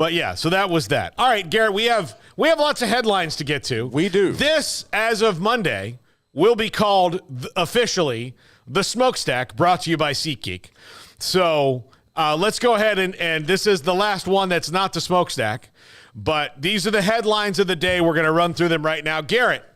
But yeah, so that was that. All right, Garrett, we have lots of headlines to get to. We do. This, as of Monday, will be called officially the Smoak Stack, brought to you by SeatGeek. So let's go ahead and this is the last one that's not the Smoak Stack, but these are the headlines of the day. We're going to run through them right now. Garrett,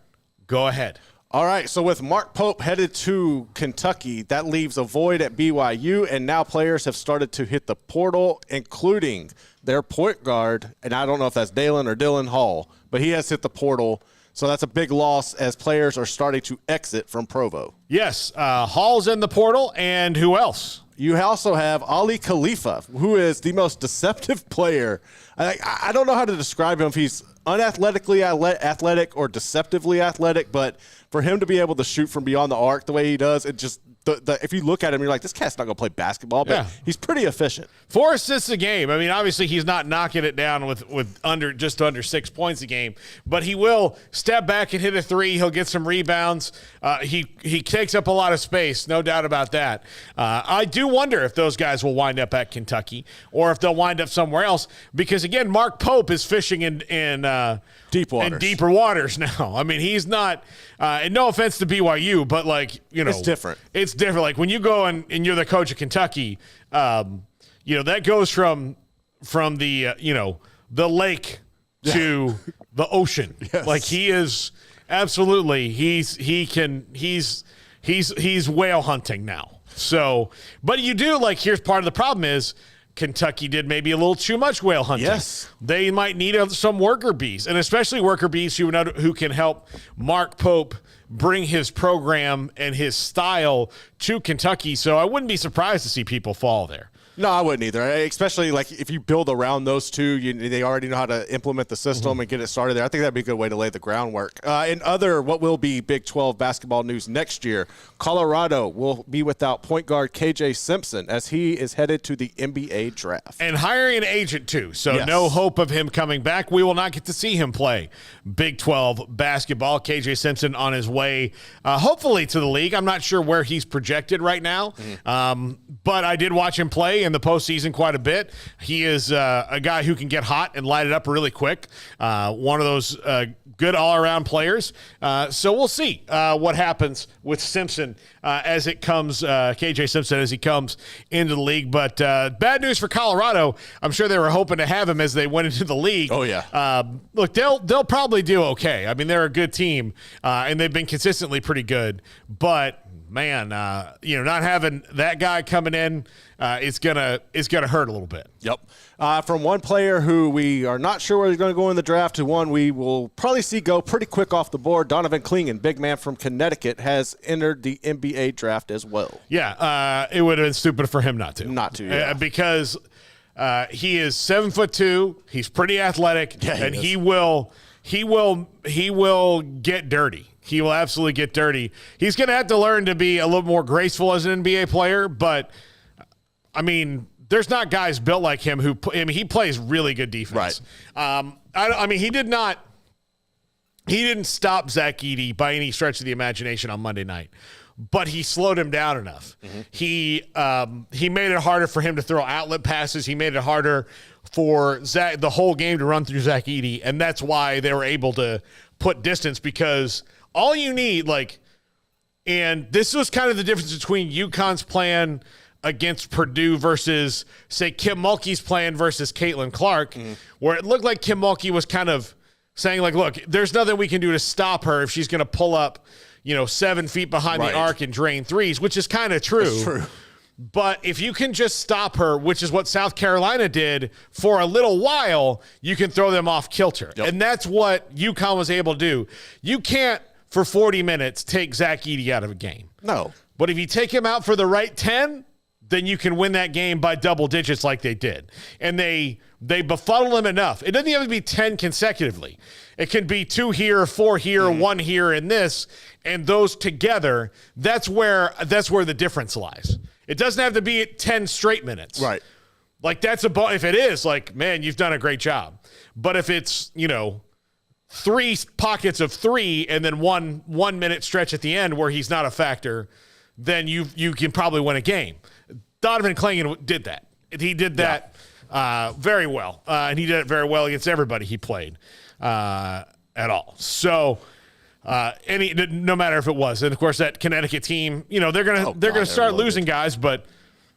go ahead. All right, so with Mark Pope headed to Kentucky, that leaves a void at BYU, and now players have started to hit the portal, including their point guard, and I don't know if that's Dalen or Dylan Hall, but he has hit the portal, so that's a big loss as players are starting to exit from Provo. Yes, Hall's in the portal, and who else? You also have Ali Khalifa, who is the most deceptive player. I don't know how to describe him, if he's unathletically athletic or deceptively athletic, but for him to be able to shoot from beyond the arc the way he does, it just if you look at him, you're like, this cat's not going to play basketball, but he's pretty efficient. 4 assists a game. I mean, obviously he's not knocking it down with just under 6 points a game, but he will step back and hit a three. He'll get some rebounds. He takes up a lot of space, no doubt about that. I do wonder if those guys will wind up at Kentucky or if they'll wind up somewhere else, because again, Mark Pope is fishing in deep waters. In deeper waters now. I mean, he's not, and no offense to BYU, but like, it's different. It's different. Like when you go and you're the coach of Kentucky, that goes from the, the lake to the ocean. Yes. Like he is absolutely, he's whale hunting now. So, but you do here's part of the problem is, Kentucky did maybe a little too much whale hunting. Yes. They might need some worker bees, and especially worker bees who can help Mark Pope bring his program and his style to Kentucky. So I wouldn't be surprised to see people fall there. No, I wouldn't either. Especially if you build around those two, they already know how to implement the system and get it started there. I think that'd be a good way to lay the groundwork. In other, what will be Big 12 basketball news next year, Colorado will be without point guard KJ Simpson as he is headed to the NBA draft. And hiring an agent too, so no hope of him coming back. We will not get to see him play Big 12 basketball. KJ Simpson on his way, hopefully, to the league. I'm not sure where he's projected right now, but I did watch him play in the postseason quite a bit. He is a guy who can get hot and light it up really quick. One of those good all-around players. So we'll see what happens with Simpson as it comes, KJ Simpson, as he comes into the league. But bad news for Colorado. I'm sure they were hoping to have him as they went into the league. Oh, yeah. Look, they'll probably do okay. I mean, they're a good team, and they've been consistently pretty good. But man, not having that guy coming in, it's gonna hurt a little bit. Yep. From one player who we are not sure where he's going to go in the draft to one we will probably see go pretty quick off the board, Donovan Clingan, big man from Connecticut, has entered the NBA draft as well. Yeah, it would have been stupid for him not to. Because he is 7'2". He's pretty athletic, and he will get dirty. He will absolutely get dirty. He's going to have to learn to be a little more graceful as an NBA player, but I mean, there's not guys built like him he plays really good defense. Right. He didn't stop Zach Edey by any stretch of the imagination on Monday night, but he slowed him down enough. He made it harder for him to throw outlet passes. He made it harder for the whole game to run through Zach Edey, and that's why they were able to put distance, because all you need, and this was kind of the difference between UConn's plan against Purdue versus, say, Kim Mulkey's plan versus Caitlin Clark, where it looked like Kim Mulkey was kind of saying, look, there's nothing we can do to stop her if she's going to pull up, 7 feet behind the arc and drain threes, which is kind of true. That's true. But if you can just stop her, which is what South Carolina did for a little while, you can throw them off kilter. Yep. And that's what UConn was able to do. You can't, for 40 minutes, take Zach Edey out of a game. No. But if you take him out for the right 10, then you can win that game by double digits like they did. And they befuddle him enough. It doesn't even have to be 10 consecutively. It can be 2 here, 4 here, 1 here, and this. And those together, that's where the difference lies. It doesn't have to be at 10 straight minutes. Right. That's if it is, man, you've done a great job. But if it's, 3 pockets of 3 and then one minute stretch at the end where he's not a factor, then you can probably win a game. Donovan Clingan did that. He did that very well. And he did it very well against everybody he played at all. So no matter if it was. And, of course, that Connecticut team, they're gonna start losing guys, but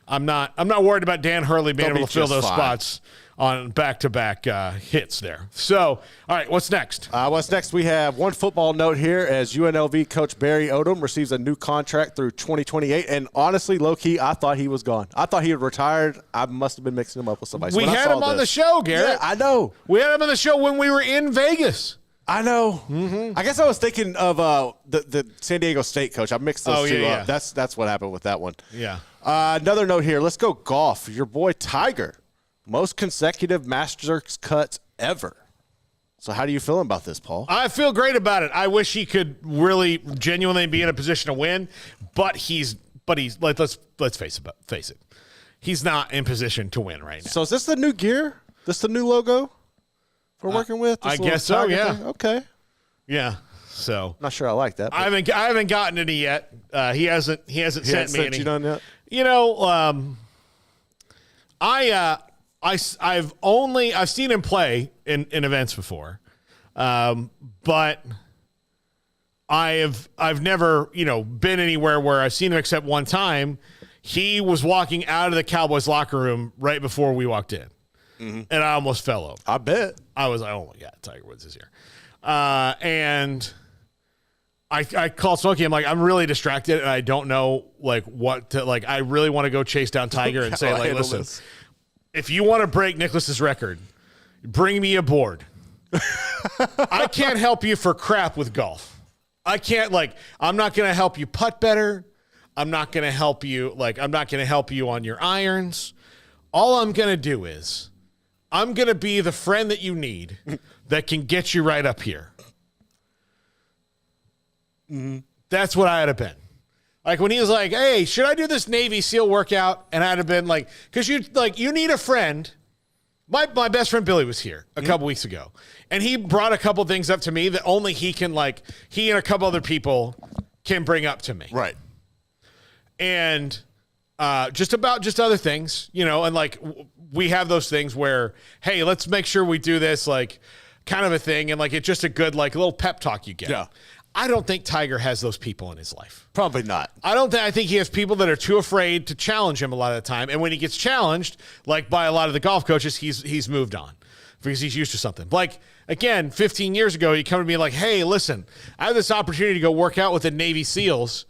I'm not worried about Dan Hurley being able to fill those spots on back-to-back hits there. So, all right, what's next? What's next? We have one football note here as UNLV coach Barry Odom receives a new contract through 2028. And honestly, low-key, I thought he was gone. I thought he had retired. I must have been mixing him up with somebody. We had him on the show, Garrett. Yeah, I know. We had him on the show when we were in Vegas. I know. Mm-hmm. I guess I was thinking of the San Diego State coach. I mixed those two up. That's what happened with that one. Yeah. Another note here. Let's go golf. Your boy Tiger. Most consecutive Masters cuts ever. So how do you feel about this, Paul? I feel great about it. I wish he could really genuinely be in a position to win, but let's face it. He's not in position to win right now. So is this the new gear? This the new logo we're working with? I guess so, yeah. Thing? Okay. Yeah. So not sure I like that. I haven't gotten any yet. He hasn't sent me any. You done yet? I've seen him play in events before, but I've never been anywhere where I've seen him except one time. He was walking out of the Cowboys locker room right before we walked in, and I almost fell over. I bet. I was like, oh my God, Tiger Woods is here, and I called Smokey. I'm like, I'm really distracted, and I don't know what to I really want to go chase down Tiger and say listen. If you want to break Nicklaus's record, bring me aboard. I can't help you for crap with golf. I can't I'm not going to help you putt better. I'm not going to help you on your irons. All I'm going to do is I'm going to be the friend that you need that can get you right up here. Mm-hmm. That's what I'd have been. When he was like, hey, should I do this Navy SEAL workout? And I'd have been like, because you need a friend. My best friend Billy was here a couple weeks ago, and he brought a couple things up to me that only he can he and a couple other people can bring up to me. Right. And just other things, and we have those things where, hey, let's make sure we do this kind of a thing, and it's just a good little pep talk you get. Yeah. I don't think Tiger has those people in his life. Probably not. I think he has people that are too afraid to challenge him a lot of the time. And when he gets challenged, by a lot of the golf coaches, he's moved on because he's used to something. Again, 15 years ago, he come to me hey, listen, I have this opportunity to go work out with the Navy SEALs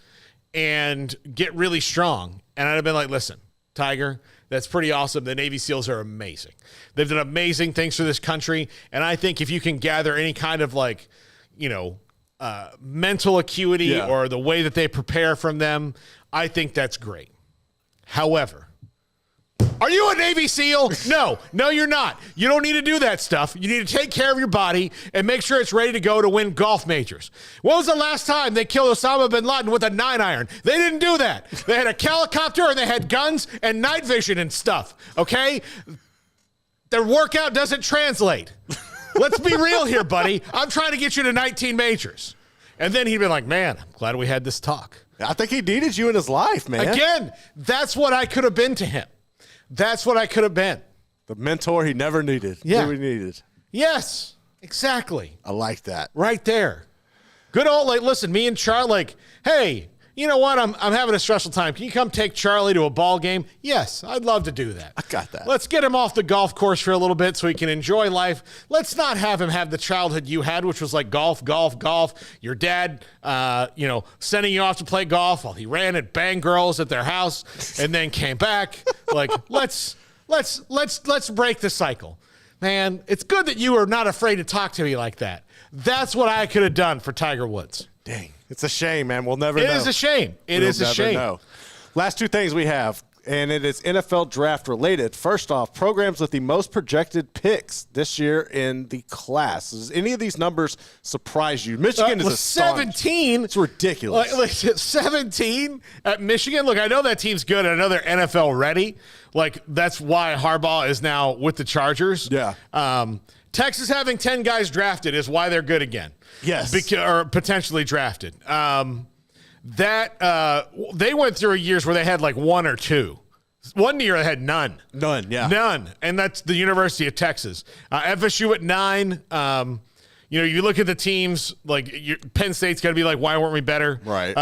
and get really strong. And I'd have been like, listen, Tiger, that's pretty awesome. The Navy SEALs are amazing. They've done amazing things for this country. And I think if you can gather any kind of mental acuity or the way that they prepare from them, I think that's great. However, are you a Navy SEAL? No, you're not. You don't need to do that stuff. You need to take care of your body and make sure it's ready to go to win golf majors. When was the last time they killed Osama bin Laden with a 9-iron? They didn't do that. They had a helicopter and they had guns and night vision and stuff, okay? Their workout doesn't translate. Let's be real here, buddy. I'm trying to get you to 19 majors. And then he'd be like, man, I'm glad we had this talk. I think he needed you in his life, man. Again, that's what I could have been to him. That's what I could have been. The mentor he never needed. Yeah. Who he needed. Yes, exactly. I like that. Right there. Good old, listen, me and Charlie, hey, you know what? I'm having a stressful time. Can you come take Charlie to a ball game? Yes, I'd love to do that. I got that. Let's get him off the golf course for a little bit so he can enjoy life. Let's not have him have the childhood you had, which was golf. Your dad, sending you off to play golf while he ran and banged girls at their house and then came back. Let's break the cycle. Man, it's good that you are not afraid to talk to me like that. That's what I could have done for Tiger Woods. Dang. It's a shame, man. We'll never know. It is a shame. It is a shame. Know. Last two things we have, and it is NFL draft related. First off, programs with the most projected picks this year in the class. Does any of these numbers surprise you? Michigan is 17. It's ridiculous. 17 at Michigan. Look, I know that team's good. I know they're NFL ready. That's why Harbaugh is now with the Chargers. Yeah. Texas having 10 guys drafted is why they're good again. Yes. Or potentially drafted. They went through years where they had 1 or 2. One year they had none. Yeah. None. And that's the University of Texas. FSU at 9. You look at the teams, like Penn State's got to be like, why weren't we better? Right.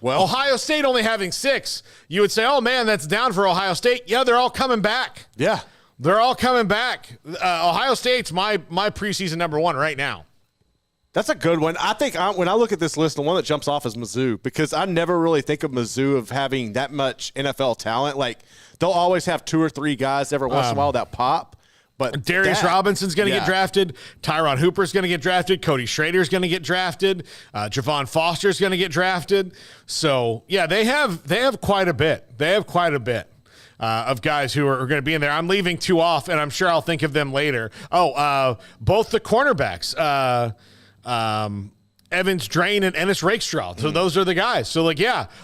Well, Ohio State only having 6. You would say, oh, man, that's down for Ohio State. Yeah, they're all coming back. Yeah. They're all coming back. Ohio State's my preseason number 1 right now. That's a good one. I think when I look at this list, the one that jumps off is Mizzou, because I never really think of Mizzou of having that much NFL talent. Like, they'll always have 2 or 3 guys every once in a while that pop. But Darius Robinson's going to get drafted. Tyron Hooper's going to get drafted. Cody Schrader's going to get drafted. Javon Foster's going to get drafted. So, yeah, they have quite a bit. They have quite a bit of guys who are going to be in there. I'm leaving 2 off, and I'm sure I'll think of them later. Both the cornerbacks, Evans Drain and Ennis Rakestraw. So those are the guys. So,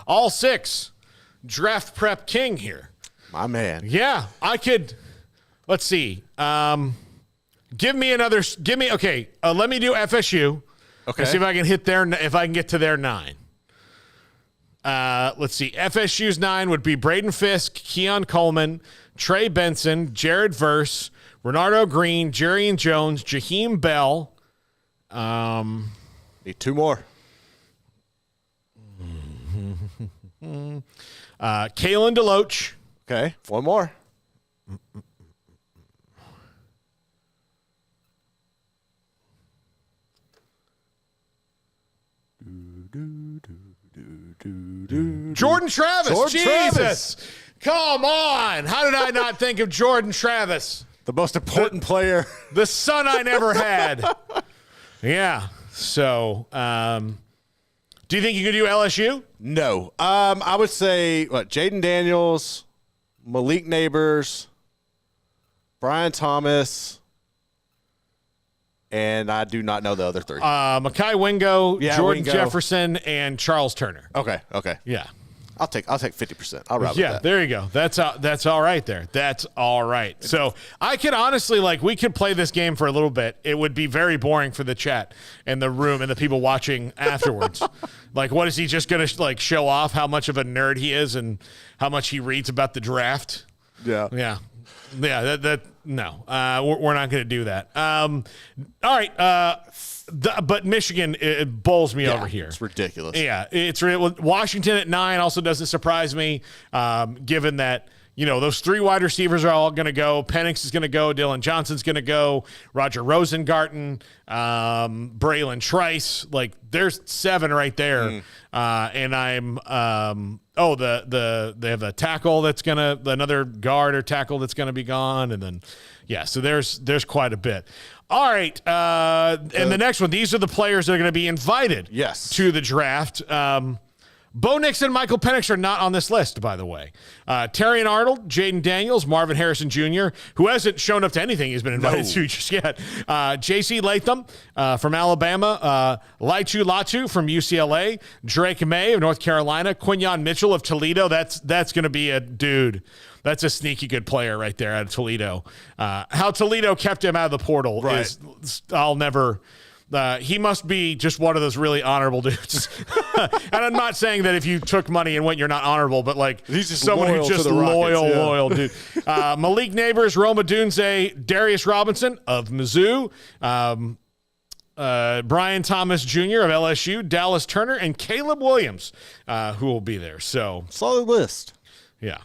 all 6 draft prep king here. My man. Yeah, I could. Let's see. Let me do FSU. Okay. And see if I can if I can get to their 9. Let's see. FSU's 9 would be Braden Fisk, Keon Coleman, Trey Benson, Jared Verse, Renardo Green, Jerrion Jones, Jaheim Bell. Need 2 more. Kalen DeLoach. Okay. 1 more. Jordan Travis. Jordan Jesus. Travis. Come on. How did I not think of Jordan Travis? The most important player. The son I never had. Yeah. So, do you think you could do LSU? No. I would say, Jaden Daniels, Malik Neighbors, Brian Thomas, and I do not know the other 3. Mekhi Wingo, Jordan Wingo. Jefferson, and Charles Turner. Okay. Yeah. I'll take 50%. I'll ride with Yeah, that. there you go. That's all right there. That's all right. So I could honestly, we could play this game for a little bit. It would be very boring for the chat and the room and the people watching afterwards. What is he just going to show off how much of a nerd he is and how much he reads about the draft? Yeah. Yeah. Yeah, no. We're not going to do that. All right. But Michigan, it bowls me over here. It's ridiculous. Yeah, Washington at 9 also doesn't surprise me, given that those 3 wide receivers are all going to go. Penix is going to go. Dylan Johnson's going to go. Roger Rosengarten, Braylon Trice. There's 7 right there. And I'm they have a tackle that's another guard or tackle that's gonna be gone, and then so there's quite a bit. All right, and the next one, these are the players that are going to be invited to the draft. Bo Nix and Michael Penix are not on this list, by the way. Terrion Arnold, Jaden Daniels, Marvin Harrison Jr., who hasn't shown up to anything he's been invited to just yet. J.C. Latham from Alabama, Laichu Latu from UCLA, Drake May of North Carolina, Quinyon Mitchell of Toledo. That's going to be a dude. That's a sneaky good player right there out of Toledo. How Toledo kept him out of the portal is I'll never. He must be just one of those really honorable dudes. And I'm not saying that if you took money and went, you're not honorable, but he's just someone who's just loyal dude. Malik Neighbors, Roma Dunze, Darius Robinson of Mizzou, Brian Thomas Jr. of LSU, Dallas Turner, and Caleb Williams, who will be there. So solid list. Yeah.